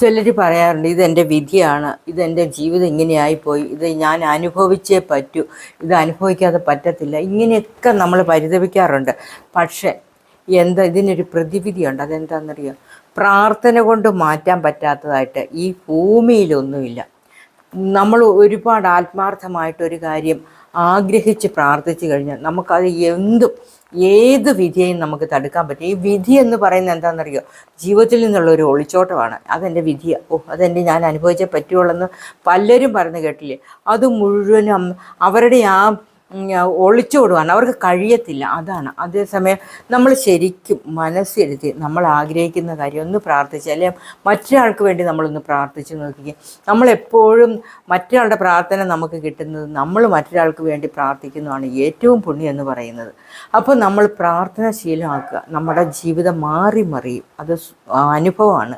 ചിലർ പറയാറുണ്ട് ഇതെൻ്റെ വിധിയാണ്, ഇതെൻ്റെ ജീവിതം ഇങ്ങനെയായിപ്പോയി, ഇത് ഞാൻ അനുഭവിച്ചേ പറ്റൂ, ഇത് അനുഭവിക്കാതെ പറ്റത്തില്ല, ഇങ്ങനെയൊക്കെ നമ്മൾ പരിതപിക്കാറുണ്ട്. പക്ഷേ ഇതിനൊരു പ്രതിവിധിയുണ്ട്. അതെന്താണെന്നറിയോ? പ്രാർത്ഥന കൊണ്ട് മാറ്റാൻ പറ്റാത്തതായിട്ട് ഈ ഭൂമിയിലൊന്നുമില്ല. നമ്മൾ ഒരുപാട് ആത്മാർത്ഥമായിട്ടൊരു കാര്യം ആഗ്രഹിച്ച് പ്രാർത്ഥിച്ചു കഴിഞ്ഞാൽ നമുക്കത് ഏത് വിധിയെയും നമുക്ക് തടുക്കാൻ പറ്റും. ഈ വിധി എന്ന് പറയുന്നത് എന്താണെന്നറിയോ? ജീവിതത്തിൽ നിന്നുള്ള ഒരു ഒളിച്ചോട്ടമാണ്. അതെൻ്റെ വിധിയാണ്, ഞാൻ അനുഭവിച്ചേ പറ്റുള്ളൂ പലരും പറഞ്ഞു കേട്ടില്ലേ? അത് മുഴുവനും അവരുടെ ഒളിച്ചോടുവാണ്, അവർക്ക് കഴിയത്തില്ല. അതാണ്. അതേസമയം നമ്മൾ ശരിക്കും മനസ്സിരുത്തി നമ്മൾ ആഗ്രഹിക്കുന്ന കാര്യം ഒന്ന് പ്രാർത്ഥിച്ച്, അല്ലെങ്കിൽ മറ്റൊരാൾക്ക് വേണ്ടി നമ്മളൊന്ന് പ്രാർത്ഥിച്ച് നോക്കിക്കുക. നമ്മളെപ്പോഴും മറ്റൊരാളുടെ പ്രാർത്ഥന നമുക്ക് കിട്ടുന്നത് നമ്മൾ മറ്റൊരാൾക്ക് വേണ്ടി പ്രാർത്ഥിക്കുന്നതാണ് ഏറ്റവും പുണ്യം എന്ന് പറയുന്നത്. അപ്പോൾ നമ്മൾ പ്രാർത്ഥന ശീലമാക്കുക, നമ്മുടെ ജീവിതം മാറി മറിയും. അത് അനുഭവമാണ്.